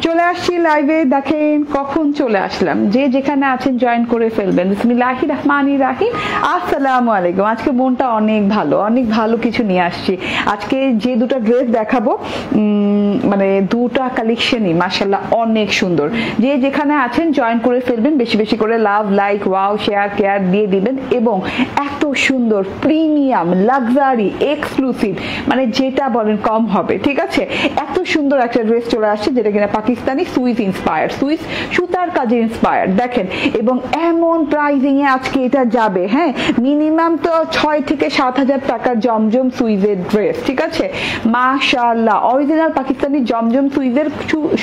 চলে আসছি লাইভে। দেখেন কখন চলে আসলাম, যে যেখানে আছেন জয়েন করে ফেলবেন। বিসমিল্লাহির রহমানির রহিম। আসসালামু আলাইকুম। আজকে মনটা অনেক ভালো, অনেক ভালো কিছু নিয়ে আসছি। আজকে যে দুটো ড্রেস দেখাবো, মানে দুটা কালেকশনই মাশাআল্লাহ অনেক সুন্দর। যে যেখানে আছেন জয়েন করে ফেলবেন, বেশি বেশি করে লাভ, লাইক, ওয়াও, শেয়ার, কেয়ার দিয়ে দিবেন। এবং এত সুন্দর প্রিমিয়াম লাক্সারি এক্সক্লুসিভ, মানে যেটা বলেন কম হবে, ঠিক আছে। এত সুন্দর একটা ড্রেস চলে আসছে যেটা কিনা পাকিস্তানি সুইস ইন্সপায়ার্ড, সুইস সুতার কাজে ইন্সপায়ার্ড। দেখেন, এবং এমন প্রাইজিং এ আজকে এটা যাবে। হ্যাঁ, মিনিমাম তো 6 থেকে 7,000 টাকার জমজম সুইজের ড্রেস, ঠিক আছে। মাশাআল্লাহ, অরিজিনাল পাকিস্তানি জমজম সুইজের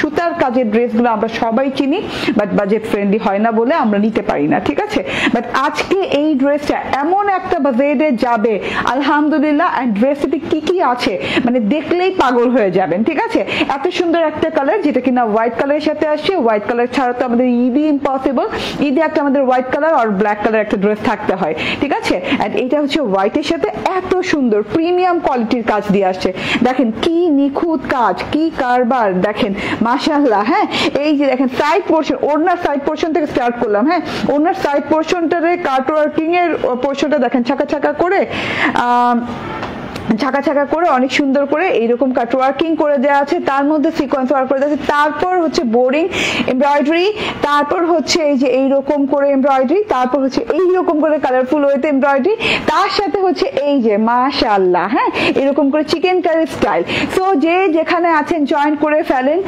সুতার কাজের ড্রেসগুলো আমরা সবাই চিনি, বাট বাজেট ফ্রেন্ডলি হয় না বলে আমরা নিতে পারি না, ঠিক আছে। বাট আজকে এই ড্রেসটা এমন একটা বাজেটে যাবে আলহামদুলিল্লাহ। এন্ড ড্রেসটি কি কি আছে মানে দেখলেই পাগল হয়ে যাবেন, ঠিক আছে। এত সুন্দর একটা কালার যেটা কিনা হোয়াইট কালারের সাথে আসছে। হোয়াইট কালার ছাড়া তো আমাদের ঈদই ইম্পসিবল। ঈদে একটা আমাদের হোয়াইট কালার আর ব্ল্যাক কালার একটা ড্রেস থাকতে হয়, ঠিক আছে। এন্ড এটা হচ্ছে হোয়াইটের সাথে এত সুন্দর প্রিমিয়াম কোয়ালিটির কাজ দিয়ে আসছে। দেখেন কি নিখুঁত কাজ, কি কারবার, দেখেন মাশাআল্লাহ। হ্যাঁ, এই যে দেখেন সাইড পোর্শন, ওড়নার সাইড পোর্শন থেকে স্টার্ট করলাম। হ্যাঁ, ওড়নার সাইড পোর্শনটারে কাট ওয়ার্কিং এর পোর্শনটা দেখেন ছাকা ছাকা করে ঝাঁকা ঝাঁকা করে অনেক সুন্দর করে এইরকম কাট ওয়ার্কিং করে দেওয়া আছে, তার মধ্যে সিকোয়েন্স ওয়ার্ক করে দেওয়া আছে। তারপর হচ্ছে বোরিং এমব্রয়ডারি, তারপর হচ্ছে এই যে এইরকম করে এমব্রয়ডারি, তারপর হচ্ছে এইরকম করে কালারফুল ওয়েতে এমব্রয়ডারি, তার সাথে হচ্ছে এই যে মাশাআল্লাহ, হ্যাঁ, এরকম করে চিকেন কারি স্টাইল। সো যে যেখানে আছেন জয়েন করে ফেলেন।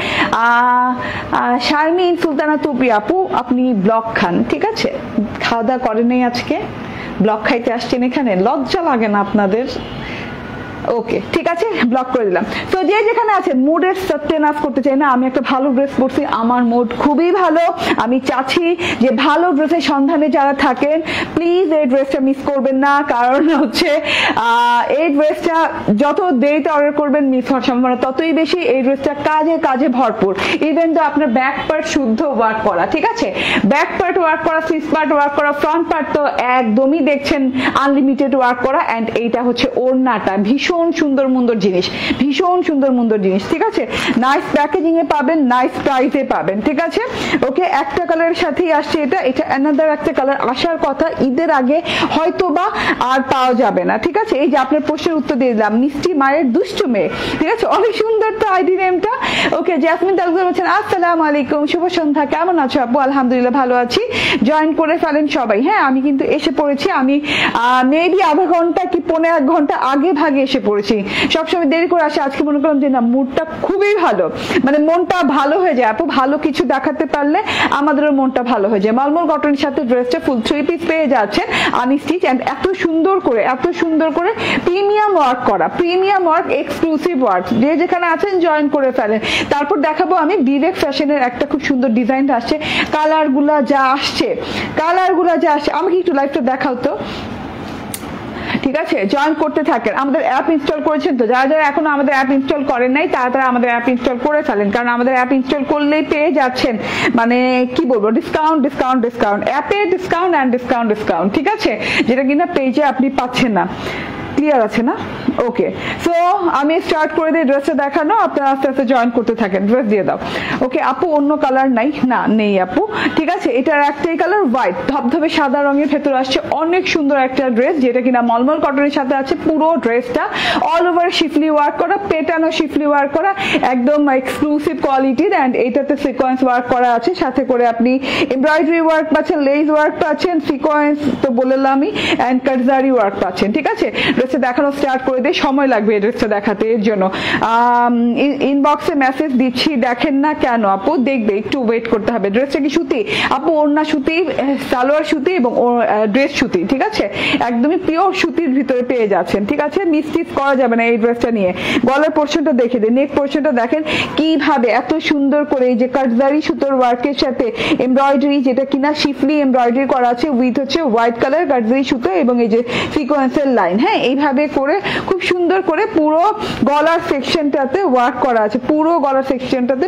শারমিন সুলতানা তুপি আপু, আপনি ব্লক খান, ঠিক আছে। খাওয়া দাওয়া করেন নাই আজকে, ব্লক খাইতে আসছেন এখানে, লজ্জা লাগে না আপনাদের? ওকে, ঠিক আছে, ব্লক করে দিলাম। তো যে যেখানে আছে মুডের সাস্টেনাস করতে চাই না, আমি একটা ভালো ড্রেস পরছি, আমার মুড খুবই ভালো। আমি চাচ্ছি যে ভালো ড্রেসের সন্ধানে যারা থাকেন প্লিজ এই ড্রেসটা মিস করবেন না। কারণ হচ্ছে এই ড্রেসটা যত দেরিতে অর্ডার করবেন মিস হওয়ার সম্ভাবনা ততই বেশি। এই ড্রেসটা কাজে কাজে ভরপুর। ইভেন তো আপনার ব্যাক পার্ট শুদ্ধ ওয়ার্ক করা, ঠিক আছে। ব্যাক পার্ট ওয়ার্ক করা, সিক্স পার্ট ওয়ার্ক করা, ফ্রন্ট পার্ট তো একদমই দেখছেন আনলিমিটেড ওয়ার্ক করা। এন্ড এইটা হচ্ছে ওড়নাটা, ভীষণ সুন্দর সুন্দর জিনিস, ভীষণ সুন্দর সুন্দর জিনিস, ঠিক আছে। নাইস প্যাকেজিং এ পাবেন, নাইস প্রাইসে পাবেন, ঠিক আছে। ওকে, একটা কালারের সাথেই আসছে এটা। এটা অ্যানাদার একটা কালার আসার কথা ঈদের আগে, হয়তো বা আর পাওয়া যাবে না, ঠিক আছে। এই যে আপনার প্রশ্নের উত্তর দিয়ে দিলাম, মিষ্টি মায়ের দুষ্টু মেয়ে, ঠিক আছে। অনেক সুন্দর তো আইডি নেমটা। ওকে, জেসমিন তালুকদার বলছেন আসসালামু আলাইকুম, শুভ সন্ধ্যা, কেমন আছো আপু? আলহামদুলিল্লাহ ভালো আছি। জয়েন করে ফেলেন সবাই। হ্যাঁ, আমি কিন্তু এসে পড়েছি। আমি মেবি আধা ঘন্টা কি 1.5 ঘন্টা আগে ভাগে এসে পড়েছি। সবসময় দেরি করে আসে, আজকে মনে করলাম যে না, মুডটা খুবই ভালো, মানে মনটা ভালো হয়ে যায়। আপু ভালো কিছু দেখাতে পারলে আমাদেরও মনটা ভালো হয়ে যায়। মলমল কটনের সাথে ড্রেসটা ফুল 3 পিস পেয়ে যাচ্ছেন আনস্টিচ। এন্ড এত সুন্দর করে, এত সুন্দর করে প্রিমিয়াম ওয়ার্ক করা, প্রিমিয়াম ওয়ার্ক, এক্সক্লুসিভ ওয়ার্ক। যে যেখানে আছেন জয়েন করে ফেলেন। তারপর দেখাবো আমি ডিরেক্ট ফ্যাশনের একটা খুব সুন্দর ডিজাইন আসছে। কালারগুলা যা আসছে, কালারগুলা যা আসছে, আমাকে একটু লাইভটা দেখাও তো, ঠিক আছে। জয়েন করতে থাকেন। আমাদের অ্যাপ ইনস্টল করেছেন তো? যারা যারা এখনো আমাদের অ্যাপ ইনস্টল করেন নাই তারা আমাদের অ্যাপ ইনস্টল করে ফেলেন। কারণ আমাদের অ্যাপ ইনস্টল করলেই পেয়ে যাচ্ছেন, মানে কি বলবো, ডিসকাউন্ট ডিসকাউন্ট ডিসকাউন্ট, অ্যাপে ডিসকাউন্ট অ্যান্ড ডিসকাউন্ট ডিসকাউন্ট, ঠিক আছে, যেটা কিনা পেজে আপনি পাচ্ছেন না। ক্লিয়ার আছে না? ওকে, সো আমি স্টার্ট করে দিই ড্রেসটা দেখানো, আপনারা আস্তে আস্তে জয়েন করতে থাকেন। ড্রেস দিয়ে দাও। ওকে আপু, অন্য কালার নাই? না, নেই আপু, ঠিক আছে। এটার একটাই কালার হোয়াইট, ধবধবে সাদা রঙের ভেতরে আসছে। অনেক সুন্দর একটা ড্রেস যেটা কিনা মলমল কটনের সাথে আছে। পুরো ড্রেসটা অল ওভার শিফলি ওয়ার্ক করা, পেটানো শিফলি ওয়ার্ক করা, একদম এক্সক্লুসিভ কোয়ালিটির। এন্ড এইটাতে সিকোয়েন্স ওয়ার্ক করা আছে, সাথে করে আপনি এমব্রয়ডারি ওয়ার্ক পাচ্ছেন, লেস ওয়ার্ক পাচ্ছেন, সিকোয়েন্স তো বললামই, এন্ড কাটজারি ওয়ার্ক পাচ্ছেন, ঠিক আছে। ড্রেসটা দেখানো স্টার্ট করে দিয়ে সময় লাগবে এই ড্রেসটা দেখাতে, এর জন্য ইনবক্সে মেসেজ দিচ্ছি, দেখেন না কেন আপু? দেখবে, একটু ওয়েট করতে হবে। ড্রেসটা কি সুতি আপু? ওড়না সুতি, সালোয়ার সুতি এবং ড্রেস সুতি, ঠিক আছে। একদমই পিওর সুতির ভিতরে পেয়ে যাচ্ছেন, ঠিক আছে। মিসটিস করা যাবে না এই ড্রেসটা নিয়ে। গলার পোর্শনটা দেখে দিন, নেক পোর্শনটা দেখেন কিভাবে এত সুন্দর করে এই যে কাটজারি সুতোর ওয়ার্কের সাথে এমব্রয়ডারি, যেটা কিনা শিফলি এমব্রয়ডারি করা আছে, উইথ হচ্ছে হোয়াইট কালার কাটজারি সুতো এবং এই যে সিকোয়েন্সের লাইন। হ্যাঁ, এই এইভাবে করে খুব সুন্দর করে পুরো গলার সেকশনটাতে ওয়ার্ক করা আছে, পুরো গলার সেকশনটাতে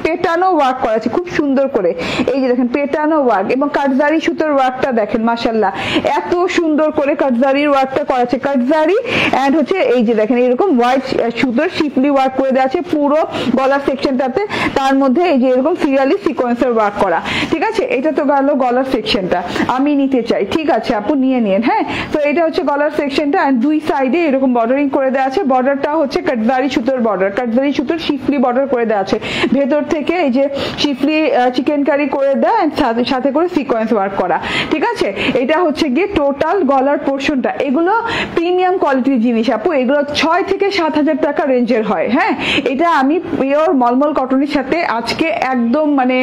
পেটানো ওয়ার্ক করা আছে খুব সুন্দর করে। এই যে দেখেন পেটানো ওয়ার্ক এবং কাটজারি সুতোর ওয়ার্কটা দেখেন মাশাআল্লাহ এত সুন্দর করে কাটজারির ওয়ার্কটা করা আছে। কাটজারি এন্ড হচ্ছে এই যে দেখেন এরকম হোয়াইট সুতোর শিপলি ওয়ার্ক করে দেওয়া আছে পুরো গলার সেকশনটাতে, তার মধ্যে এই যে এরকম সিরিয়ালি সিকোয়েন্সের ওয়ার্ক করা। ঠিক আছে, এটা তো গেল গলার সেকশনটা, আমি নিতে চাই। ঠিক আছে আপু নিয়ে নিন। হ্যাঁ, তো এটা হচ্ছে গলার সেকশনটা এন্ড দুই সাইডে এরকম বর্ডারিং করে দেওয়া আছে। বর্ডারটা হচ্ছে কাটজারি সুতোর বর্ডার, কাটজারি সুতোর শিফলি বর্ডার করে দেওয়া আছে। ভেতর থেকে এই যে শিফলি চিকেন কারি করে দেওয়া এন্ড সাথে করে সিকোয়েন্স ওয়ার্ক করা। ঠিক আছে, এটা হচ্ছে গিয়ে টোটাল গলার পোর্শনটা। এগুলো প্রিমিয়াম কোয়ালিটির জিনিস আপু, এগুলো 6 থেকে 7,000 টাকা রেঞ্জের হয়। হ্যাঁ, এটা আমি পিওর মলমল কটনের সাথে আজকে একদম মানে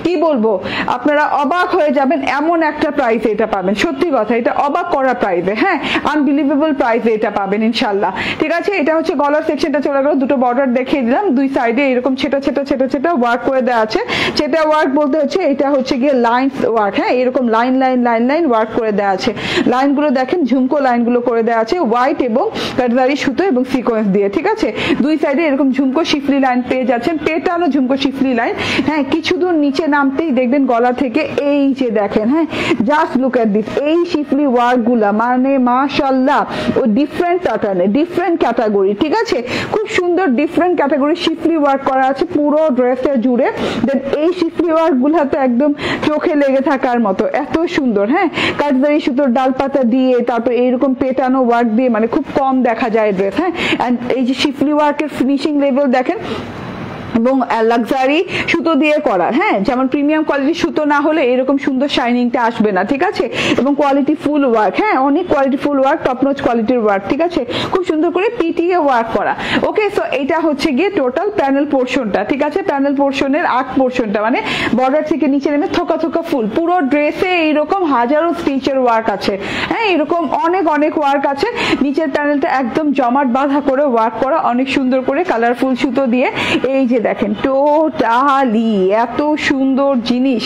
কি বলবো, আপনারা অবাক হয়ে যাবেন এমন একটা প্রাইসে এটা পাবেন। সত্যি কথা, এটা অবাক করা প্রাইসে, হ্যাঁ আনবিলিভেবল প্রাইসে এটা পাবেন ইনশাল্লাহ। ঠিক আছে, এটা হচ্ছে গলার সেকশনটা চলে গেল। দুটো বর্ডার দেখিয়ে দিলাম, দুই সাইডে এরকম ছেটা ছেটা ছেটা ছেটা ওয়ার্ক করে দেওয়া আছে। ছেটা ওয়ার্ক বলতে হচ্ছে এটা হচ্ছে গিয়ে লাইন ওয়ার্ক। হ্যাঁ, এরকম line line line line work করে দেওয়া আছে। লাইনগুলো দেখেন ঝুমকো লাইনগুলো করে দেওয়া আছে হোয়াইট এবং কাটজারি সুতো এবং সিকোয়েন্স দিয়ে। ঠিক আছে, দুই সাইডে এরকম ঝুমকো শিফলি লাইন পেয়ে যাচ্ছেন, পেটানো ঝুমকো শিফলি লাইন। হ্যাঁ, কিছু দূর নিচে নামতেই দেখবেন গলা থেকে এই যে দেখেন, হ্যাঁ জাস্ট লুক এট দিস, এই শিফলি ওয়ার্ক গুলা মানে মাশাআল্লাহ ও ডিফারেন্ট প্যাটার্নে ডিফারেন্ট ক্যাটাগরি। ঠিক আছে, খুব সুন্দর ডিফারেন্ট ক্যাটাগরি শিফলি ওয়ার্ক করা আছে পুরো ড্রেসটা জুড়ে। দেন এই শিফলি ওয়ার্ক গুলা তো একদম চোখে লেগে থাকার মতো, এত সুন্দর। হ্যাঁ, কাটজারি সুতোর ডালপাতা দিয়ে তারপর এইরকম পেটানো ওয়ার্ক দিয়ে মানে খুব কম দেখা যায় ড্রেস। হ্যাঁ, এন্ড এই যে শিফলি ওয়ার্কের ফিনিশিং লেভেল দেখেন এবং লাক্সারি সুতো দিয়ে করা। হ্যাঁ, যেমন প্রিমিয়াম কোয়ালিটির সুতো না হলে এরকম সুন্দর শাইনিংটা আসবে না। ঠিক আছে, এবং কোয়ালিটি ফুল ওয়ার্ক। হ্যাঁ, অনেক quality full work, top notch কোয়ালিটির ওয়ার্ক। ঠিক আছে, খুব সুন্দর করে পিটিয়ে ওয়ার্ক করা। ওকে, সো এটা হচ্ছে গিয়ে টোটাল প্যানেল পোর্শনটা। ঠিক আছে, প্যানেল পোর্শনের আগ পোর্শনটা মানে বর্ডার থেকে নিচে নেমে থোকা থোকা ফুল, পুরো ড্রেসে এইরকম হাজারো স্টিচের ওয়ার্ক আছে। হ্যাঁ, এরকম অনেক অনেক ওয়ার্ক আছে। নিচের প্যানেলটা একদম জমাট বাঁধা করে ওয়ার্ক করা অনেক সুন্দর করে কালারফুল সুতো দিয়ে। এই যে দেখেন টোটালি এত সুন্দর জিনিস,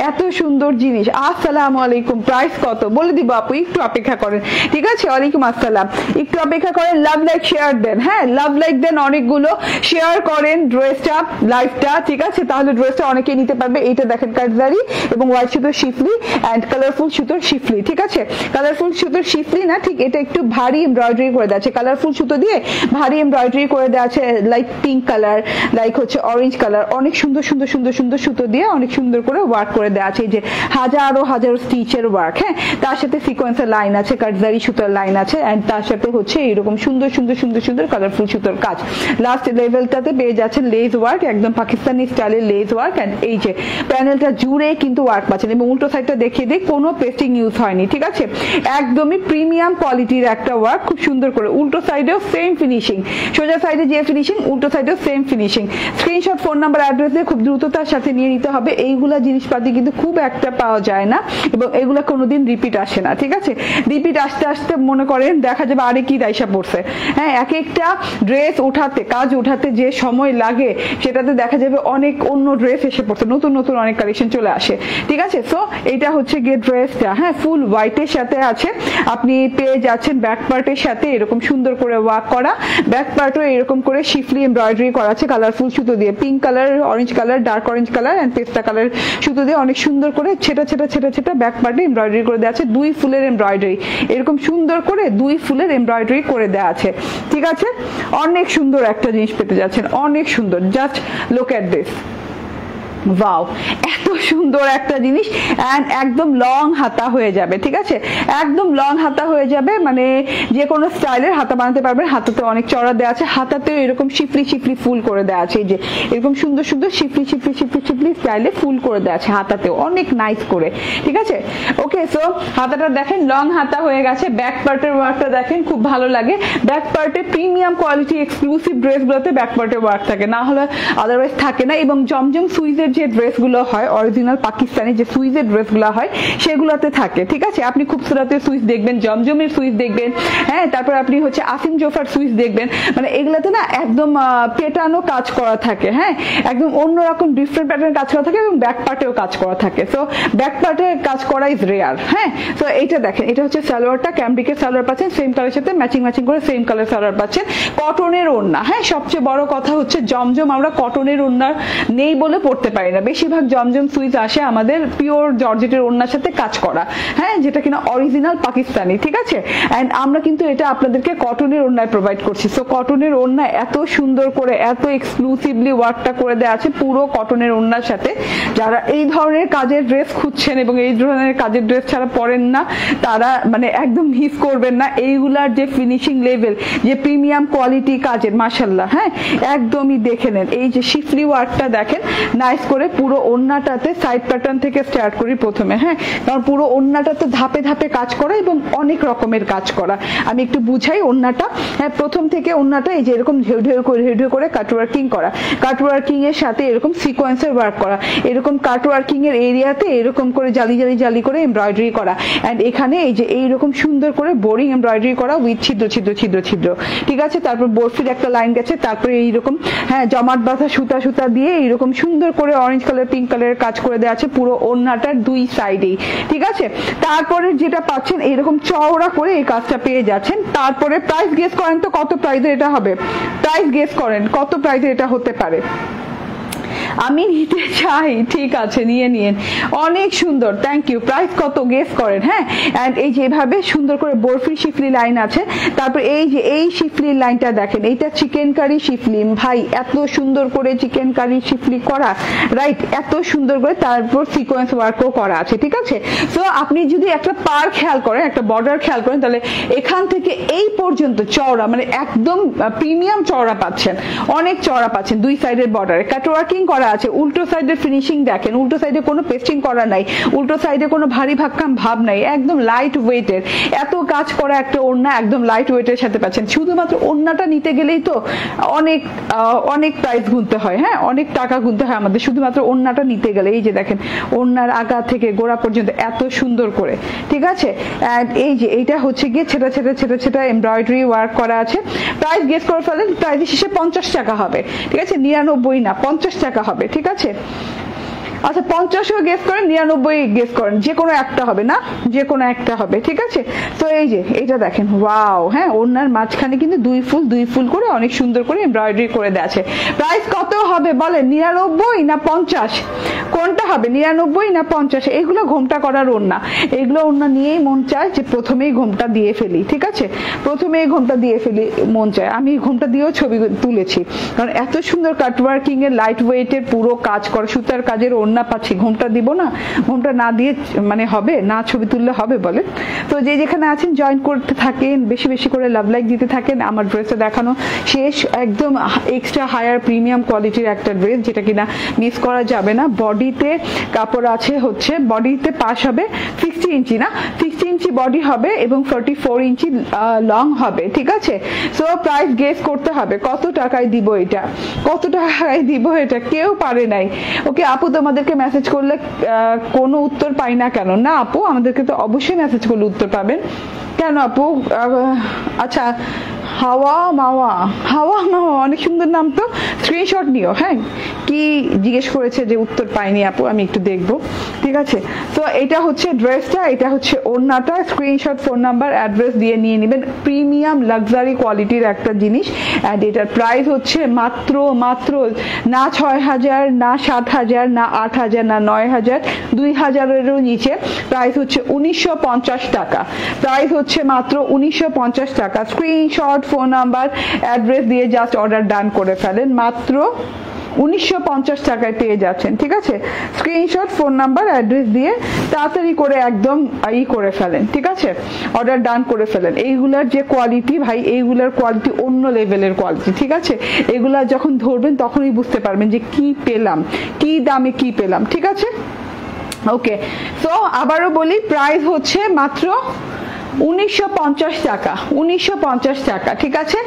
এত সুন্দর জিনিস। আসসালামু আলাইকুম, প্রাইস কত বলে দিব আপু, একটু অপেক্ষা করেন। ঠিক আছে, ওয়ালাইকুম আসসালাম, একটু অপেক্ষা করেন। লাভ লাইক শেয়ার দেন। হ্যাঁ, লাভ লাইক দেন, অনেকগুলো শেয়ার করেন ড্রেসটা লাইভটা। ঠিক আছে, তাহলে ড্রেসটা অনেকে নিতে পারবে। এইটা দেখেন কাটজারি এবং হোয়াইট সুতোর শিফলি এন্ড কালারফুল সুতোর শিফলি। ঠিক আছে, কালারফুল সুতোর শিফলি না, ঠিক এটা একটু ভারী এমব্রয়ডারি করে দেওয়া আছে, কালারফুল সুতো দিয়ে ভারী এমব্রয়ডারি করে দেওয়া আছে। লাইক পিঙ্ক কালার, লাইক হচ্ছে অরেঞ্জ কালার, অনেক সুন্দর সুন্দর সুন্দর সুন্দর সুতো দিয়ে অনেক সুন্দর করে ওয়ার্ক করে দেওয়া আছে। এই যে হাজারো হাজারো স্টিচের ওয়ার্ক। হ্যাঁ, তার সাথে সিকোয়েন্সের লাইন আছে, কাটজারি সুতোর লাইন আছে এন্ড তার সাথে হচ্ছে এরকম সুন্দর সুন্দর সুন্দর সুন্দর কালারফুল সুতোর কাজ। লাস্ট লেভেলটাতে পেয়ে যাচ্ছেন লেস ওয়ার্ক, একদম পাকিস্তানি স্টাইলের লেস ওয়ার্ক এন্ড এই যে প্যানেলটা জুড়ে কিন্তু ওয়ার্ক পাচ্ছেন। এবং উল্টো সাইডটা দেখিয়ে দিই, কোনো পেস্টিং ইউজ হয়নি। ঠিক আছে, একদমই প্রিমিয়াম কোয়ালিটির একটা ওয়ার্ক, খুব সুন্দর করে। উল্টো সাইডেও সেম ফিনিশিং, সোজা সাইডে যে ফিনিশিং উল্টো সাইডেও same finishing. Screenshot, phone number, address দিয়ে খুব দ্রুততার সাথে নিয়ে নিতে হবে। এইগুলা জিনিসপাতি কিন্তু খুব একটা পাওয়া যায় না এবং এগুলা কোনোদিন রিপিট আসে না। ঠিক আছে, রিপিট আসতে আসতে মনে করেন দেখা যাবে আরে কি দাইসা পড়ছে। হ্যাঁ, এক একটা ড্রেস উঠাতে, কাজ উঠাতে যে সময় লাগে সেটাতে দেখা যাবে অনেক অন্য ড্রেস এসে পড়ছে, নতুন নতুন অনেক কালেকশন চলে আসে। ঠিক আছে, সো এটা হচ্ছে গিয়ে ড্রেসটা। হ্যাঁ, ফুল হোয়াইটের সাথে আছে, আপনি পেয়ে যাচ্ছেন ব্যাক পার্টের সাথে এরকম সুন্দর করে ওয়ার্ক করা। ব্যাক পার্টও এরকম করে শিফলি এমব্রয়ডারি করা আছে কালারফুল সুতো দিয়ে, pink colour, orange colour, dark orange colour and পেস্তা কালার সুতো দিয়ে অনেক সুন্দর করে ছেটা ছেটা ছেটা ছেটা ব্যাক পার্টে এমব্রয়ডারি করে দেওয়া আছে। 2 ফুলের এমব্রয়ডারি, এরকম সুন্দর করে 2 ফুলের এমব্রয়ডারি করে দেওয়া আছে। ঠিক আছে, অনেক সুন্দর একটা জিনিস পেতে যাচ্ছেন, অনেক সুন্দর। Just look at this, wow, এত সুন্দর একটা জিনিস এন্ড একদম লং হাতা হয়ে যাবে। ঠিক আছে, একদম লং হাতা হয়ে যাবে, মানে যে কোনো স্টাইলের হাতা বানাতে পারবেন। হাতাতে অনেক চড়া দেওয়া আছে, হাতাতেও এরকম শিফলি শিফলি ফুল করে দেওয়া আছে। এই যে এরকম সুন্দর সুন্দর শিফলি শিফলি শিফলি শিফলি স্টাইলে ফুল করে দেওয়া আছে হাতাতেও, অনেক নাইস করে। ঠিক আছে, ওকে, সো হাতাটা দেখেন লং হাতা হয়ে গেছে। ব্যাক পার্টের ওয়ার্কটা দেখেন, খুব ভালো লাগে। ব্যাক পার্টে প্রিমিয়াম কোয়ালিটি এক্সক্লুসিভ ড্রেসগুলোতে ব্যাক পার্টের ওয়ার্ক থাকে, না হলে আদারওয়াইজ থাকে না। এবং জমজম সুইজের যে ড্রেসগুলো হয় অরিজিনাল পাকিস্তানি যে সুইজের ড্রেসগুলো হয় সেগুলোতে থাকে, ঠিক আছে। আপনি খুবসুরতের সুইচ দেখবেন, জমজমের সুইচ দেখবেন, হ্যাঁ, তারপর আপনি হচ্ছে আসিম জোফার সুইচ দেখবেন, মানে এগুলাতে না একদম পেটানো কাজ করা থাকে, হ্যাঁ, একদম অন্যরকম ডিফারেন্ট প্যাটার্ন কাজ করা থাকে এবং ব্যাক পার্টেও কাজ করা থাকে। সো ব্যাক পার্টে কাজ করা ইজ রেয়ার, হ্যাঁ। তো এইটা দেখেন, এটা হচ্ছে সালোয়ারটা, ক্যামব্রিকের সালোয়ার পাচ্ছেন, সেম কালারের সাথে ম্যাচিং করে সেম কালার সালোয়ার পাচ্ছেন, কটনের ওড়না, হ্যাঁ। সবচেয়ে বড় কথা হচ্ছে জমজম আমরা কটনের ওড়না নেই বলে পড়তে পারি না, বেশিরভাগ জমজম সুইচ আসে আমাদের পিওর জর্জেটের ওড়নার সাথে কাজ করা, হ্যাঁ, যেটা কিনা অরিজিনাল পাকিস্তানি, ঠিক আছে। এন্ড আমরা কিন্তু এটা আপনাদেরকে কটনের ওড়নায় প্রোভাইড করছি। সো কটনের ওড়না এত সুন্দর করে এত এক্সক্লুসিভলি ওয়ার্কটা করে দেওয়া আছে পুরো কটনের ওড়নার সাথে। যারা এই ধরনের কাজের ড্রেস খুঁজছেন এবং এই ধরনের কাজের ড্রেস ছাড়া পরেন না তারা মানে একদম মিস করবেন না। এইগুলার যে ফিনিশিং লেভেল, যে প্রিমিয়াম কোয়ালিটি কাজের, মাশাআল্লাহ, হ্যাঁ, একদমই দেখে নেন। এই যে শিফলি ওয়ার্কটা দেখেন নাইস করে পুরো ওড়নাটাতে সাইড প্যাটার্ন থেকে স্টার্ট করি প্রথমে, হ্যাঁ, কারণ পুরো ওড়নাটাতে ধাপে ধাপে কাজ করা এবং অনেক রকমের কাজ করা। আমি একটু বুঝাই ওড়নাটা, হ্যাঁ, প্রথম থেকে ওড়নাটা এই যে এরকম ঢেউ ঢেউ করে কাটওয়ার্কিং করা, কাটওয়ার্কিং এর সাথে এরকম সিকোয়েন্সের ওয়ার্ক করা, এরকম কাটওয়ার্কিং এর এরিয়াতে এরকম করে জালি জালি জালি করে এমব্রয়ডারি করা, এন্ড এখানে এই যে এইরকম সুন্দর করে বোরিং এমব্রয়ডারি করা উইথ ছিদ্র ছিদ্র ছিদ্র ছিদ্র, ঠিক আছে। তারপর বরফির একটা লাইন গেছে, তারপরে এইরকম, হ্যাঁ, জমাট বাঁধা সুতা সুতা দিয়ে এইরকম সুন্দর করে অরেঞ্জ কালার পিঙ্ক কালারের কাজ করে দেওয়া আছে পুরো ওড়নাটার দুই সাইডেই, ঠিক আছে। তারপরে যেটা পাচ্ছেন এইরকম চওড়া করে এই কাজটা পেয়ে যাচ্ছেন। তারপরে প্রাইস গেস করেন তো কত প্রাইসে এটা হবে, প্রাইস গেস করেন কত প্রাইসে এটা হতে পারে। আমি নিতে চাই, ঠিক আছে, নিয়ে নিন, অনেক সুন্দর, থ্যাংক ইউ। প্রাইস কত গেস করেন, হ্যাঁ। এন্ড এই যেভাবে সুন্দর করে বরফি শিফলি লাইন আছে, তারপর এই যে এই শিফলি লাইনটা দেখেন, এইটা চিকেন কারি শিফলি, ভাই এত সুন্দর করে চিকেন কারি শিফলি করা, রাইট, এত সুন্দর করে, তারপর সিকোয়েন্স ওয়ার্কও করা আছে, ঠিক আছে। সো আপনি যদি একটা পার খেয়াল করেন, একটা বর্ডার খেয়াল করেন, তাহলে এখান থেকে এই পর্যন্ত চওড়া, মানে একদম প্রিমিয়াম চওড়া পাচ্ছেন, অনেক চওড়া পাচ্ছেন দুই সাইডের বর্ডারে কাটওয়ার্কিং করা আছে। উল্টো সাইডের ফিনিশিং দেখেন, উল্টো সাইডে কোনো পেস্টিং করা নাই, উল্টো সাইডে কোনো ভারী ভাক্কাম ভাব নাই, একদম লাইট ওয়েটের, এত কাজ করা একটা ওড়না একদম লাইট ওয়েটের সাথে পাচ্ছেন। শুধুমাত্র ওড়নাটা নিতে গেলেই তো অনেক অনেক প্রাইস গুনতে হয়, হ্যাঁ, অনেক টাকা গুনতে হয় আমাদের শুধুমাত্র ওড়নাটা নিতে গেলে। এই যে দেখেন ওড়নার আগা থেকে গোড়া পর্যন্ত এত সুন্দর করে, ঠিক আছে। এন্ড এই যে এইটা হচ্ছে গিয়ে ছেটা ছেটা ছেটা ছেটা এমব্রয়ডারি ওয়ার্ক করা আছে। প্রাইস গেস করে ফেলেন, প্রাইস শেষে 50 টাকা হবে, ঠিক আছে, 99 না 50 টাকা হবে, ঠিক আছে। আচ্ছা 50ও গেস করেন, 99 গেস করেন, যে কোনো একটা হবে না, যে কোনো একটা হবে, ঠিক আছে। তো এই যে এইটা দেখেন, ওয়াও, হ্যাঁ, ওড়নার মাঝখানে কিন্তু দুই ফুল করে অনেক সুন্দর করে এমব্রয়ডারি করে দেওয়া আছে। প্রাইস কত হবে বলেন, 99 না 50, কোনটা হবে, 99 না 50? এগুলো ঘোমটা করার ওড়না, এগুলো ওড়না নিয়েই মন চায় যে প্রথমেই ঘোমটা দিয়ে ফেলি, ঠিক আছে, প্রথমেই ঘোমটা দিয়ে ফেলি মন চায়। আমি ঘোমটা দিয়েও ছবি তুলেছি, কারণ এত সুন্দর কাটওয়ার্কিং এর লাইট ওয়েটের পুরো কাজ করা সুতার কাজের ওড়না পাচ্ছি, ঘোমটা দিব না, ঘোমটা না দিয়ে মানে হবে না, ছবি তুললে হবে বলে। তো যে যেখানে আছেন জয়েন করতে থাকেন, বেশি বেশি করে লাভ লাইক দিতে থাকেন। আমার ড্রেসটা দেখানো শেষ, একদম এক্সট্রা হায়ার প্রিমিয়াম কোয়ালিটির একটা ড্রেস যেটা কিনা মিস করা যাবে না। বডিতে কাপড় আছে হচ্ছে, বডিতে পাশ হবে 60 ইঞ্চি না 60 ইঞ্চি বডি হবে এবং 44 ইঞ্চি লং হবে, ঠিক আছে। সো প্রাইস গেস করতে হবে কত টাকায় দিব এটা, কত টাকায় দিব এটা, কেউ পারে নাই। ওকে আপু, তোমাদেরকে মেসেজ করলে কোনো উত্তর পাই না কেন? না আপু, আমাদেরকে তো অবশ্যই মেসেজ করলে উত্তর পাবেন। কেন আপু? আচ্ছা, হাওয়া মাওয়া, হাওয়া মাওয়া, অনেক সুন্দর নাম তো, স্ক্রিনশট নিও। হ্যাঁ, কি জিজ্ঞেস করেছে যে উত্তর পাইনি আপু, আমি একটু দেখবো, ঠিক আছে। তো এটা হচ্ছে ড্রেসটা, এটা হচ্ছে ওড়নাটা, স্ক্রিনশট, ফোন নাম্বার, অ্যাড্রেস দিয়ে নিয়ে নেবেন। প্রিমিয়াম লাক্সারি কোয়ালিটির একটা জিনিস। অ্যান্ড এটার প্রাইস হচ্ছে মাত্র না 6000, না 7000, না 8000, না 9000, 2000-এরও নিচে। প্রাইস হচ্ছে 1950 টাকা, প্রাইস হচ্ছে মাত্র 1950 টাকা। স্ক্রিনশট, ফোন নাম্বার, অ্যাড্রেস দিয়ে জাস্ট অর্ডার ডান করে ফেলেন, মাত্র 1950 টাকায় পেয়ে যাচ্ছেন, ঠিক আছে। স্ক্রিনশট, ফোন নাম্বার, অ্যাড্রেস দিয়ে তাড়াতাড়ি করে একদম করে ফেলেন, ঠিক আছে, অর্ডার ডান করে ফেলেন। এইগুলার যে কোয়ালিটি ভাই, এইগুলার কোয়ালিটি অন্য লেভেলের কোয়ালিটি, ঠিক আছে। এগুলা যখন ধরবেন তখনই বুঝতে পারবেন যে কি পেলাম, কি দামে কি পেলাম, ঠিক আছে। ওকে, সো আবারও বলি, প্রাইস হচ্ছে মাত্র 1950 টাকা, 1950 টাকা, ঠিক আছে।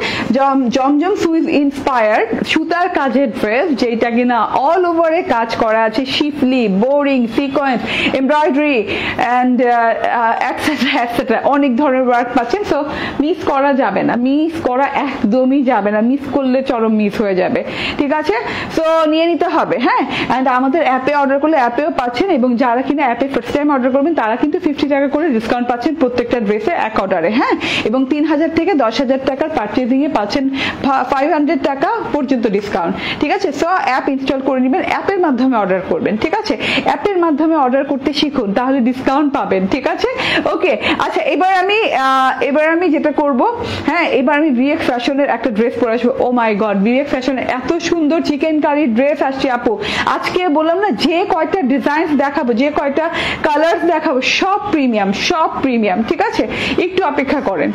জমজম সুইস ইন্সপায়ার্ড সুতার কাজের ড্রেস, যেটা কিনা অল ওভারে কাজ করা আছে, schiffli, boring, sequence, embroidery and etcetera etcetera, অনেক ধরনের ওয়ার্ক পাচ্ছেন। সো মিস করা যাবে না, মিস করা একদমই যাবে না, মিস করলে চরম মিস হয়ে যাবে, ঠিক আছে। সো নিয়ে নিতে হবে, হ্যাঁ। অ্যান্ড আমাদের অ্যাপে অর্ডার করলে অ্যাপেও পাচ্ছেন, এবং যারা কিনা অ্যাপে ফার্স্ট টাইম অর্ডার করবেন তারা কিন্তু 50 টাকা করে ডিসকাউন্ট পাচ্ছেন প্রত্যেকটা ড্রেসে এক অর্ডারে, হ্যাঁ। এবং 3000 থেকে 10,000 টাকার পারচেজিং এ পাচ্ছেন 500 টাকা পর্যন্ত ডিসকাউন্ট, ঠিক আছে। সো অ্যাপ ইনস্টল করে নেবেন, অ্যাপের মাধ্যমে অর্ডার করবেন, ঠিক আছে। অ্যাপের মাধ্যমে অর্ডার করতে শিখুন, তাহলে ডিসকাউন্ট পাবেন, ঠিক আছে। ওকে, আচ্ছা, এবার আমি যেটা করব, হ্যাঁ, এবার আমি ভিএক্স ফ্যাশনের একটা ড্রেস পরে আসবো। ও মাই গড, ভিএক্স ফ্যাশনের এত সুন্দর চিকেন কারি ড্রেস আসছে আপু। আজকে বললাম না, যে কয়টা ডিজাইন দেখাবো, যে কয়টা কালার দেখাবো, সব প্রিমিয়াম, সব প্রিমিয়াম, ঠিক আছে। একটু অপেক্ষা করেন।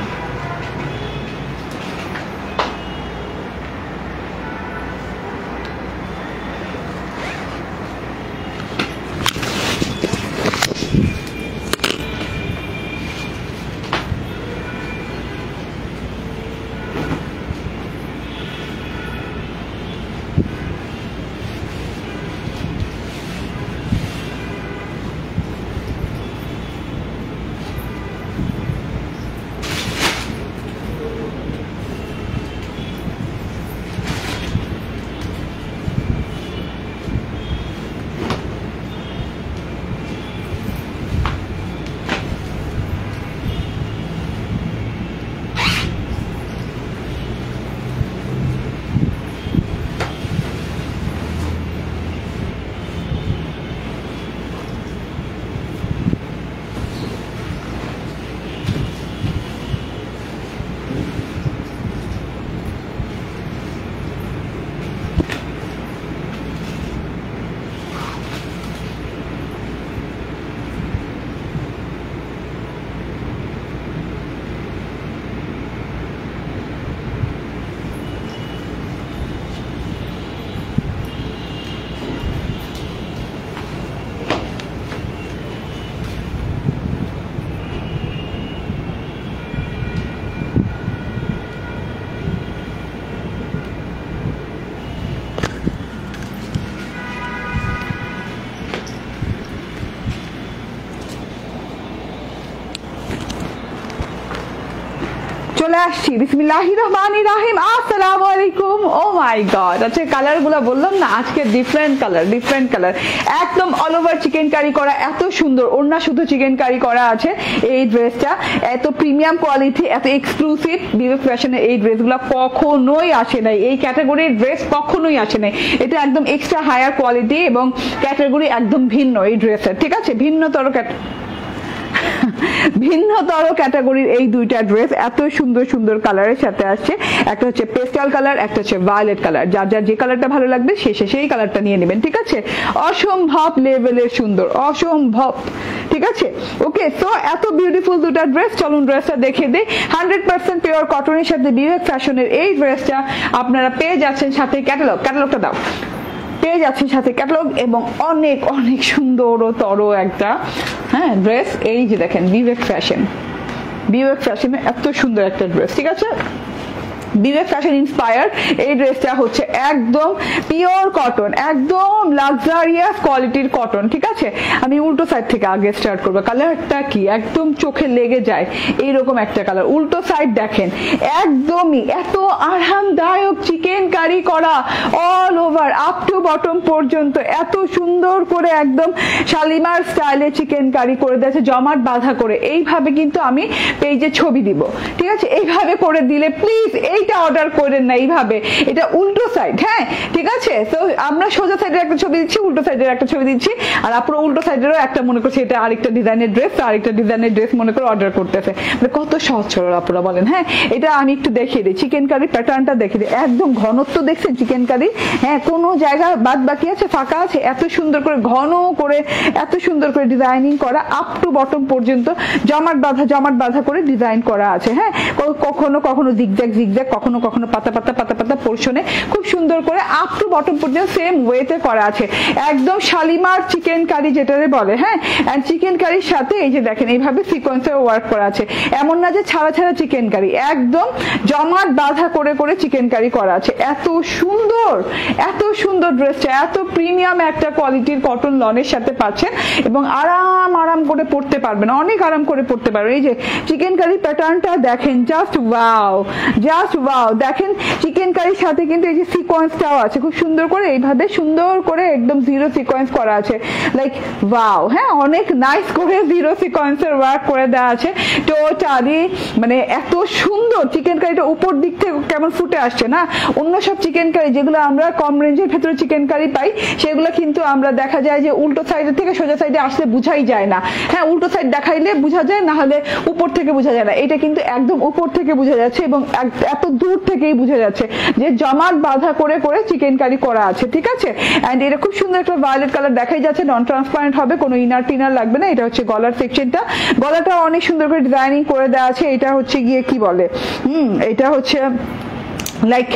চলে আসছি। বিসমিল্লাহির রহমানির রহিম, আসসালামু আলাইকুম। ও মাই গড, আচ্ছা, কালার গুলা বললাম না, আজকে ডিফারেন্ট কালার, একদম অল ওভার চিকেন কারি করা, এত সুন্দর। ওড়না শুধু চিকেন কারি করা আছে এই ড্রেসটা, এত প্রিমিয়াম কোয়ালিটি, এত এক্সক্লুসিভ। ভিএক্স ফ্যাশনের এই ড্রেসগুলো কখনোই আসে নাই, এই ক্যাটাগরির ড্রেস কখনোই আসে নাই। এটা একদম এক্সট্রা হায়ার কোয়ালিটি এবং ক্যাটাগরি একদম ভিন্ন এই ড্রেসের, ঠিক আছে। ভিন্নতর ক্যাটাগরির এই দুইটা ড্রেস এত সুন্দর সুন্দর কালারের সাথে আসছে। একটা হচ্ছে পেস্টাল কালার, একটা হচ্ছে ভায়োলেট কালার। যার যার যে কালারটা ভালো লাগবে সেই কালারটা নিয়ে নেবেন, ঠিক আছে। অসম্ভব লেভেলের সুন্দর, অসম্ভব, ঠিক আছে। ওকে, তো এত বিউটিফুল দুটা ড্রেস, চলুন ড্রেসটা দেখে দিই। 100% পিওর কটনের সাথে ভিএক্স ফ্যাশনের এই ড্রেসটা আপনারা পেয়ে যাচ্ছেন সাথে ক্যাটালগটা দাও, পেয়ে যাচ্ছেন সাথে ক্যাটালগ এবং অনেক অনেক সুন্দরতর একটা, হ্যাঁ, ড্রেস। এই যে দেখেন, ভিএক্স ফ্যাশনের এত সুন্দর একটা ড্রেস, ঠিক আছে। ভিএক্স ফ্যাশন ইন্সপায়ার্ড এই ড্রেসটা হচ্ছে একদম পিওর কটন, একদম লাক্সারিয়াস কোয়ালিটির কটন, ঠিক আছে। আমি উল্টো সাইড থেকে আগে স্টার্ট করবো। কালারটা কি একদম চোখে লেগে যায় এইরকম একটা কালার। উল্টো সাইড দেখেন, একদমই এত আরামদায়ক চিকেন কারি করা, all over up to bottom পর্যন্ত এত সুন্দর করে একদম শালিমার স্টাইলে চিকেন কারি করে দিয়েছে, জমাট বাঁধা করে। এইভাবে কিন্তু আমি পেজে ছবি দিব, ঠিক আছে। এইভাবে করে দিলে প্লিজ এইটা অর্ডার করেন না এইভাবে, এটা উল্টো সাইড, হ্যাঁ, ঠিক আছে। তো আমরা সোজা সাইডের একটা ছবি দিচ্ছি, উল্টো সাইডের একটা ছবি দিচ্ছি, আর আপনারা উল্টো সাইডেরও একটা মনে করছে এটা আরেকটা ডিজাইনের ড্রেস, আরেকটা ডিজাইনের ড্রেস মনে করে অর্ডার করতেছে। মানে কত সহজ সরল আপনারা বলেন, হ্যাঁ। এটা আমি একটু দেখিয়ে দিই, চিকেন কারি প্যাটার্নটা দেখিয়ে দিই। একদম ঘনত্ব দেখছেন চিকেন কারি, হ্যাঁ কোনো জায়গা বাদ বাকি আছে, ফাঁকা আছে, এত সুন্দর করে ঘন করে এত সুন্দর করে ডিজাইনিং করা, আপ টু বটম পর্যন্ত জমাট বাঁধা করে ডিজাইন করা আছে। হ্যাঁ কখনো কখনো জিগজ্যাগ জিগজ্যাগ, কখনো কখনো পাতা পাতা পাতা পাতা পোর্শনে খুব সুন্দর করে আপ টু বটম পর্যন্ত সেম ওয়েতে করা আছে। একদম শালিমার চিকেন কারি যেটারে বলে। হ্যাঁ এন্ড চিকেন কারির সাথে এই যে দেখেন এইভাবে সিকোয়েন্সে ওয়ার্ক করা আছে, এমন না যে ছাড়া ছাড়া চিকেন কারি, একদম জমাট বাঁধা করে করে চিকেন কারি করা আছে। এত সুন্দর ড্রেসটা, এত প্রিমিয়াম একটা কোয়ালিটির কটন লনের সাথে পাচ্ছেন এবং আরাম করে পরতে পারবেন, অনেক আরাম করে পরতে পারবেন। এই যে চিকেন কারি প্যাটার্নটা দেখেন, জাস্ট ওয়াও। দেখেন চিকেন কারির সাথে কিন্তু এই যে সিকোয়েন্সটাও আছে খুব সুন্দর করে, এইভাবে সুন্দর করে একদম জিরো সিকোয়েন্স করা আছে, লাইক ওয়াও। হ্যাঁ অনেক নাইস করে জিরো সিকোয়েন্সের ওয়ার্ক করে দেওয়া আছে টোটালি, মানে এত সুন্দর। চিকেন কারিটা উপর দিক থেকে কেমন ফুটে আসছে না, অন্য সব চিকেন কারি যেগুলো আমরা কম রেঞ্জের ভেতরে চিকেন কারি পাই সেগুলো কিন্তু আমরা দেখা যায় যে উল্টো সাইডের থেকে সোজা সাইডে আসলে বুঝাই যায় না। হ্যাঁ উল্টো সাইড দেখাইলে বোঝা যায়, না হলে উপর থেকে বোঝা যায় না। এটা কিন্তু একদম উপর থেকে বোঝা যাচ্ছে এবং এত দূর থেকেই বোঝা যাচ্ছে যে জমাট বাঁধা করে করে চিকেন কারি করা আছে। ঠিক আছে, এন্ড এটা খুব সুন্দর একটা ভায়োলেট কালার দেখাই যাচ্ছে, নন ট্রান্সপারেন্ট হবে, কোনো ইনার টিনার লাগবে না। এটা হচ্ছে গলার সেকশনটা, গলাটা অনেক সুন্দর করে ডিজাইনিং করে দেওয়া আছে। এটা হচ্ছে গিয়ে কি বলে, এটা হচ্ছে লাইক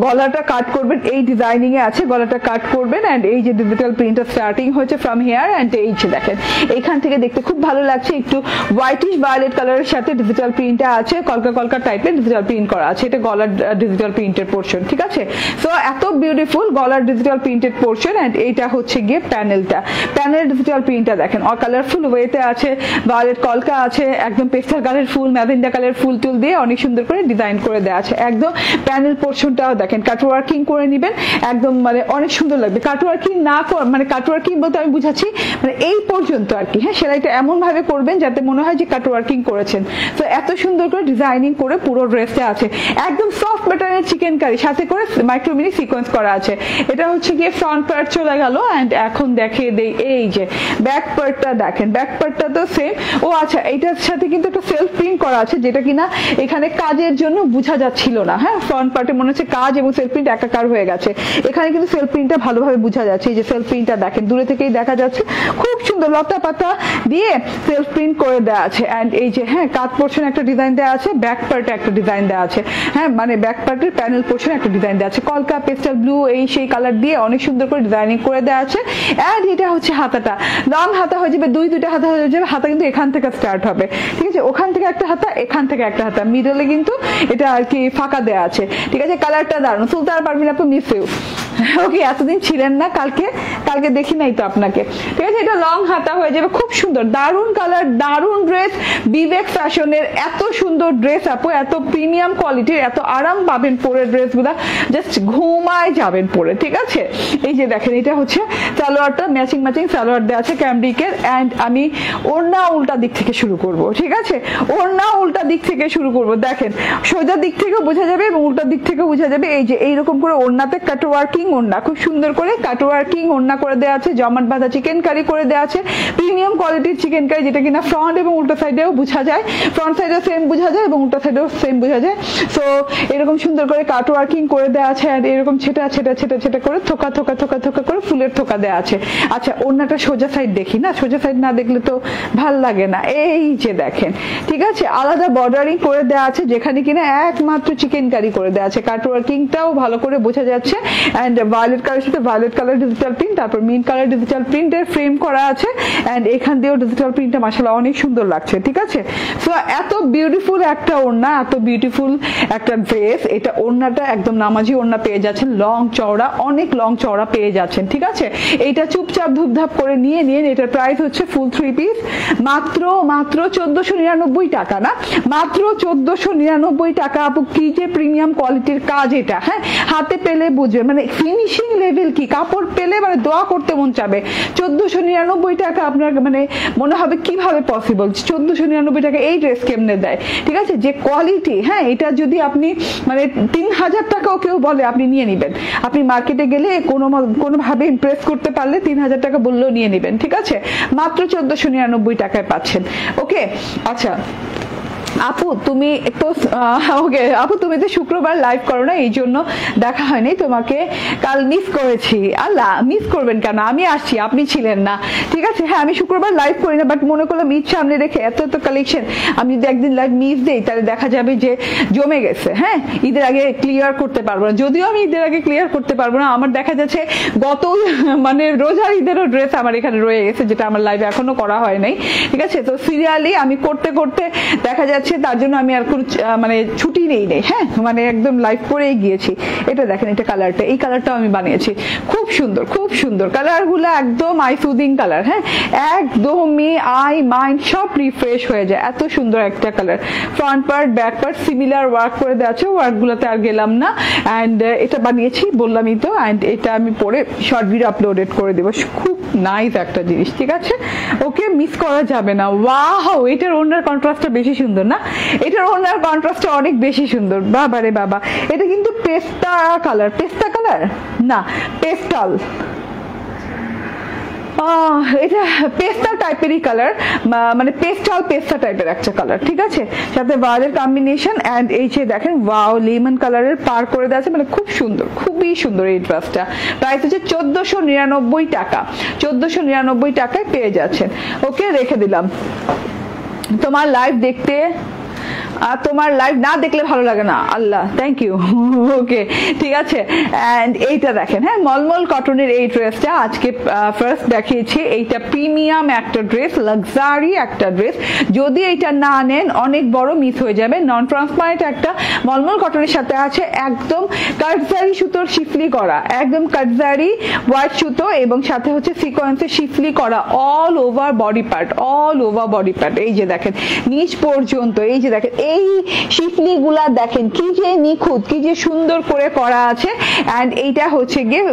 গলাটা কাট করবেন, এই ডিজাইনিং এ আছে, গলাটা কাট করবেন এন্ড এই যে ডিজিটাল প্রিন্টটা স্টার্টিং হয়েছে ফ্রম হিয়ার এন্ড এই যে দেখেন এইখান থেকে দেখতে খুব ভালো লাগছে, একটু হোয়াইটিশ ভায়োলেট কালারের সাথে ডিজিটাল প্রিন্টটা আছে, কলকা টাইপের ডিজিটাল প্রিন্ট করা আছে। এটা গলার ডিজিটাল প্রিন্টের পোর্শন। ঠিক আছে, সো এত বিউটিফুল গলার ডিজিটাল প্রিন্টেড পোর্শন এন্ড এইটা হচ্ছে গিয়ে প্যানেল ডিজিটাল প্রিন্টটা দেখেন কালারফুল ওয়েতে আছে, ভায়োলেট কলকা আছে, একদম পেস্টাল কালার ফুল, ম্যাজেন্ডা কালার ফুল টুল দিয়ে অনেক সুন্দর করে ডিজাইন করে দেওয়া আছে। একদম প্যানেল পোর্শনটাও দেখেন কাটওয়ার্কিং করে নেবেন, একদম মানে অনেক সুন্দর লাগবে। কাটওয়ার্কিং না মানে কাটওয়ার্কিং বলতে আমি বুঝাচ্ছি মানে এই পর্যন্ত আর কি। হ্যাঁ সেলাইটা এমন ভাবে করবেন যাতে মনে হয় যে কাটওয়ার্কিং করেছেন। তো এত সুন্দর করে ডিজাইনিং করে পুরো ড্রেসটা আছে, একদম সফট প্যাটার্নের চিকেন কারি, সাথে করে মাইক্রো মিনি সিকোয়েন্স করা আছে। এটা হচ্ছে গিয়ে ফ্রন্ট পার্ট চলে গেল এন্ড এখন দেখিয়ে দেই এই যে ব্যাক পার্টটা দেখেন, ব্যাক পার্টটা তো সেম। ও আচ্ছা, এইটার সাথে কিন্তু একটা সেলফ প্রিন্ট করা আছে যেটা কিনা এখানে কাজের জন্য বোঝা যাচ্ছিল না। হ্যাঁ ফ্রন্ট পার্টে মনে হচ্ছে কাজ এবং সেলফ প্রিন্ট একাকার হয়ে গেছে, এখানে কিন্তু সেলফ প্রিন্টটা ভালোভাবে বোঝা যাচ্ছে। এই যে সেলফ প্রিন্টটা দেখেন, দূরে থেকেই দেখা যাচ্ছে, খুব সুন্দর লতা পাতা দিয়ে সেলফ প্রিন্ট করে দেওয়া আছে। এন্ড এই যে হ্যাঁ কাট পোর্শন একটা ডিজাইন দেওয়া আছে, ব্যাক পার্টে একটা ডিজাইন দেওয়া আছে। হ্যাঁ মানে ব্যাক পার্টের প্যানেল পোর্শনে একটা ডিজাইন দেওয়া আছে, কলকা পেস্টাল ব্লু এই সেই কালার দিয়ে অনেক সুন্দর করে ডিজাইনিং করে দেওয়া আছে। এন্ড এটা হচ্ছে হাতাটা, লং হাতা হয়ে যাবে, দুইটা হাতা হয়ে যাবে। হাতা কিন্তু এখান থেকে স্টার্ট হবে, ঠিক আছে, ওখান থেকে একটা হাতা, এখান থেকে একটা হাতা, মিডলে কিন্তু এটা আর কি ফাঁকা দেওয়া আছে। ঠিক আছে, কালারটা দারুণ, সুলতান পারভিন আপু মিস ইউ। ওকে, এতদিন ছিলেন না, কালকে দেখি নাই তো আপনাকে। ঠিক আছে, এটা লং হাতা হয়ে যাবে, খুব সুন্দর, দারুণ কালার, দারুণ ড্রেস, বিবেক ফ্যাশনের এত সুন্দর ড্রেস আপু, এত প্রিমিয়াম কোয়ালিটির, এত আরাম পাবেন পরে ড্রেসগুলা, জাস্ট ঘুমায় যাবেন পরে। ঠিক আছে, এই যে দেখেন এটা হচ্ছে সালোয়ারটা, ম্যাচিং সালোয়ার দেওয়া আছে ক্যামব্রিকের। এন্ড আমি ওড়না উল্টা দিক থেকে শুরু করব। ঠিক আছে, ওড়না উল্টা দিক থেকে শুরু করব। দেখেন সোজা দিক থেকেও বোঝা যাবে এবং উল্টা দিক থেকেও বোঝা যাবে। এই যে এইরকম করে ওড়নাতে কাটওয়ার্কিং ওড়না, খুব সুন্দর করে কাটওয়ার্কিং ওড়না করে দেওয়া আছে, জমাট বাঁধা চিকেন কারি করে দেওয়া আছে, প্রিমিয়াম কোয়ালিটির চিকেন কারি, যেটা কিনা ফ্রন্ট এবং উল্টা সাইডেও বোঝা যায়, ফ্রন্ট সাইডেও সেম বোঝা যায় এবং উল্টা সাইডেও সেম বোঝা যায়। সো এরকম সুন্দর করে কাটওয়ার্কিং করে দেওয়া আছে আর এরকম ছেটা করে থোকা করে ফুলের থোকা দেওয়া আছে। আচ্ছা, ওড়নাটা সোজা সাইড দেখি না, সোজা সাইড না দেখলে তো ভাল লাগে না। এই যে দেখেন, ঠিক আছে, আলাদা বর্ডারিং করে দেওয়া আছে যেখানে কিনা একমাত্র চিকেন কারি করে দেওয়া আছে, কাটওয়ার্কিংটাও ভালো করে বোঝা যাচ্ছে। এন্ড ভায়োলেট কালার সাথে ভায়োলেট কালার ডিজিটাল প্রিন্ট, তারপর মিন্ট কালার ডিজিটাল প্রিন্টের ফ্রেম করা আছে। এন্ড এখান দিয়েও ডিজিটাল প্রিন্টটা মাশাআল্লাহ অনেক সুন্দর লাগছে। ঠিক আছে, সো এত বিউটিফুল একটা ওড়না, এত বিউটিফুল একটা ড্রেস। এটা ওড়নাটা একদম নামাজি ওড়না পেয়ে যাচ্ছেন, লং চওড়া, অনেক লং চওড়া পেয়ে যাচ্ছেন। ঠিক আছে, এইটা চুপচাপ ধুপধাপ করে নিয়ে নিন। এটার প্রাইস হচ্ছে ফুল 3 পিস মাত্র 1499 টাকা, না মাত্র 1499 টাকা। আপু কি যে প্রিমিয়াম কোয়ালিটির কাজ এটা, হ্যাঁ হাতে পেলে বুঝবে, মানে ফিনিশিং লেভেল কি, কাপড় পেলে মানে দোয়া করতে মন চাবে। 1499 টাকা আপনার মানে মনে হবে কিভাবে পসিবল, 1499 টাকা এই ড্রেস কেমনে দেয়। ঠিক আছে, যে কোয়ালিটি, হ্যাঁ এটা যদি আপনি মানে 3000 টাকাও কেউ বলে আপনি নিয়ে নিবেন। আপনি মার্কেটে গেলে কোনোভাবে ইমপ্রেস করতে পারলে 3000 টাকা বললেও নিয়ে নিবেন। ঠিক আছে, মাত্র 1499 টাকায় পাচ্ছেন। ওকে, আচ্ছা আপু তুমি একটু ওকে আপু, তুমি তো শুক্রবার লাইভ করো না, এই জন্য দেখা হয়নি তোমাকে, কাল মিস করেছি। আল্লাহ, মিস করবেন কেন, আমি আসছি, আপনি ছিলেন না, ঠিক আছে। হ্যাঁ, আমি শুক্রবার লাইভ করি না, বাট মনে করলাম ঈদ সামনে রেখে এত এত কালেকশন, আমি যদি একদিন লাইভ মিস দেই তাহলে দেখা যাবে যে জমে গেছে। হ্যাঁ, ঈদের আগে ক্লিয়ার করতে পারবো না, যদিও আমি ঈদের আগে ক্লিয়ার করতে পারবো না। আমার দেখা যাচ্ছে গত মানে রোজার ঈদেরও ড্রেস আমার এখানে রয়ে গেছে, যেটা আমার লাইভে এখনো করা হয় নাই, ঠিক আছে। তো সিরিয়ালি আমি করতে করতে দেখা যাচ্ছে, তার জন্য আমি আর কোনো মানে ছুটি নেই। হ্যাঁ, মানে একদম লাইভ করেই গিয়েছি। এটা দেখেন, এটা কালারটা, এই কালারটাও আমি বানিয়েছি, খুব সুন্দর, খুব সুন্দর কালারগুলো, একদম আই সুদিং কালার। হ্যাঁ, একদমই আই মাইন্ড সব রিফ্রেশ হয়ে যায়, এত সুন্দর একটা colour. Front part back part similar work করে দেওয়া আছে, ওয়ার্কগুলোতে আর গেলাম না। অ্যান্ড এটা বানিয়েছি বললামই তো, অ্যান্ড এটা আমি পরে শর্ট ভিডিও আপলোডেড করে দেবো। খুব নাইস একটা জিনিস, ঠিক আছে, ওকে, মিস করা যাবে না। ওয়াও, এটার ওনার কন্ট্রাস্টটা বেশি সুন্দর না? এটার ওনার কন্ট্রাস্টটা অনেক বেশি সুন্দর, বাবা রে বাবা। এটা কিন্তু পেস্তা কালার, পেস্তা কালার না, পেস্টাল, এটা পেস্তা টাইপেরই কালার, মানে পেস্টাল পেস্তা টাইপের একটা কালার, ঠিক আছে, সাথে ভায়োলেট কম্বিনেশন। এন্ড এই যে দেখেন, ওয়াও, লেমন কালারের পার করে দেওয়া আছে, মানে খুব সুন্দর, খুবই সুন্দর। এই ড্রেসটা প্রাইস হচ্ছে 1499 টাকা, 1499 টাকায় পেয়ে যাচ্ছেন। ওকে, রেখে দিলাম। তোমার লাইভ দেখতে, তোমার লাইভ না দেখলে ভালো লাগে না। আল্লাহ, থ্যাংক ইউ। ওকে, ঠিক আছে। এন্ড এইটা দেখেন, হ্যাঁ, মলমল কটনের এই ড্রেসটা আজকে ফার্স্ট দেখিয়েছি। এইটা প্রিমিয়াম একটা ড্রেস, লাক্সারি একটা ড্রেস। যদি এটা না নেন অনেক বড় মিস হয়ে যাবে। নন ট্রান্সপারেন্ট একটা মলমল কটনের সাথে আছে একদম কাটজারি সুতোর শিফলি করা, একদম কাটজারি হোয়াইট সুতো, এবং সাথে হচ্ছে সিকোয়েন্সে শিফলি করা all over body part, all over body part. এই যে দেখেন নিচ পর্যন্ত, এই যে দেখেন এই শিফলি গুলা দেখেন কি যে নিখুঁত, কি যে সুন্দর করে করা আছে। এন্ড এইটা হচ্ছে গিয়ে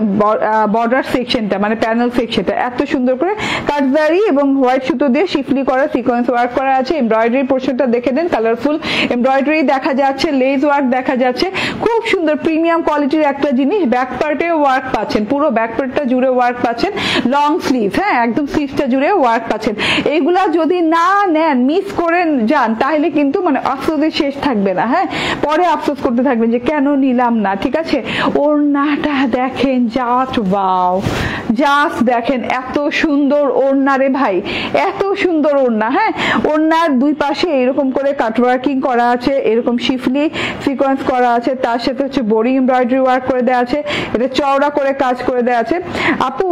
বর্ডার সেকশনটা, মানে প্যানেল সেকশনটা এত সুন্দর করে কাটজারি এবং হোয়াইট সুতো দিয়ে শিফলি করা, সিকোয়েন্স ওয়ার্ক করা আছে। এমব্রয়ডারি পোর্শনটা দেখে দেন, কালারফুল এমব্রয়ডারি দেখা যাচ্ছে, লেস ওয়ার্ক দেখা যাচ্ছে, খুব সুন্দর প্রিমিয়াম কোয়ালিটির একটা জিনিস। ব্যাক পার্টে ওয়ার্ক পাচ্ছেন, পুরো ব্যাক পার্টটা জুড়ে ওয়ার্ক পাচ্ছেন, লং স্লিভ, হ্যাঁ, একদম স্লিভটা জুড়ে ওয়ার্ক পাচ্ছেন। এইগুলা যদি না নেন, মিস করে যান, তাহলে কিন্তু মানে আফসোসের শেষ থাকবে না। হ্যাঁ, পরে আফসোস করতে থাকবেন যে কেন নিলাম না, ঠিক আছে। ওড়নাটা দেখেন, জাস্ট ওয়াও, জাস্ট দেখেন এত সুন্দর ওড়না রে ভাই, এত সুন্দর ওড়না। হ্যাঁ, ওড়নার দুই পাশে এরকম করে কাটওয়ার্কিং করা আছে, এরকম শিফলি সিকোয়েন্স করা আছে, তার সাথে হচ্ছে বোরিং এমব্রয়ডারি ওয়ার্ক করে দেওয়া আছে, এটা চওড়া করে কাজ করে দেওয়া আছে। আপু,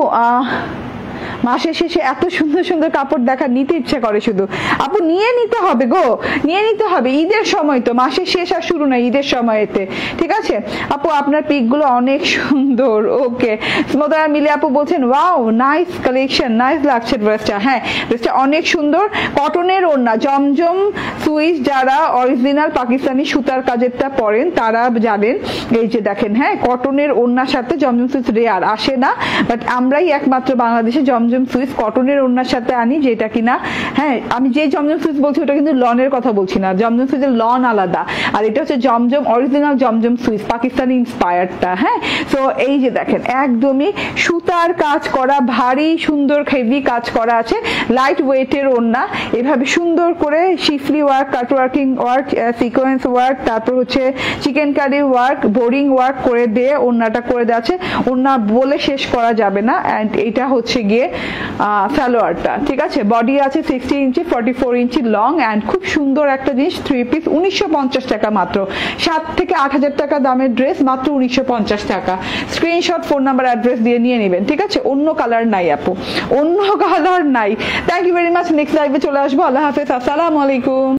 মাসের শেষে এত সুন্দর সুন্দর কাপড় দেখা নিতে ইচ্ছা করে, শুধু আপু নিয়ে নিতে হবে গো, নিয়ে নিতে হবে। ঈদের সময় তো, মাসের শেষ আর শুরু না, ঈদের সময়তে, ঠিক আছে। আপু আপনার পিক গুলো অনেক সুন্দর। ওকে, স্মোদার মিলে আপু বলছেন ওয়াও, নাইস কালেকশন, নাইস লাগছে ড্রেসটা। হ্যাঁ, ড্রেসটা অনেক সুন্দর, কটনের ওড়না, জমজম সুইস, যারা অরিজিনাল পাকিস্তানি সুতার কাজেরটা পরেন তারা জানেন। এই যে দেখেন, হ্যাঁ, কটনের ওড়নার সাথে জমজম সুইস রেয়ার আসে না, বাট আমরাই একমাত্র বাংলাদেশে জমজম সুইস কটনের ওড়নার সাথে আনি, যেটা কিনা, হ্যাঁ, আমি যে জমজম সুইস বলছি ওটা কিন্তু লনের কথা বলছি না, জমজম সুইসের লন আলাদা, আর এটা হচ্ছে জমজম অরিজিনাল জমজম সুইস, পাকিস্তানি ইন্সপায়ার্ডটা। হ্যাঁ, তো এই যে দেখেন একদমই সুতার কাজ করা, ভারী সুন্দর হেভি কাজ করা আছে, লাইট ওয়েটের ওড়না, এভাবে সুন্দর করে schiffli work, cutworking work, sequence work, তারপর হচ্ছে chikankari work, boring work করে দিয়ে ওড়নাটা করে দেওয়া আছে। ওড়না বলে শেষ করা যাবে না। এন্ড এটা হচ্ছে গিয়ে সালোয়ারটা, ঠিক আছে। বডি আছে 60 ইঞ্চি, 44 ইঞ্চি লং, এন্ড খুব সুন্দর একটা জিনিস, 3 পিস, 1950 টাকা মাত্র। 7 থেকে 8,000 টাকা দামের ড্রেস মাত্র 1950 টাকা। স্ক্রিনশট, ফোন নাম্বার, অ্যাড্রেস দিয়ে নিয়ে নেবেন, ঠিক আছে। অন্য কালার নাই আপু, অন্য কালার নাই। Thank you very much. Next লাইভে চলে আসবো। আল্লাহ হাফেজ, আসসালামু আলাইকুম।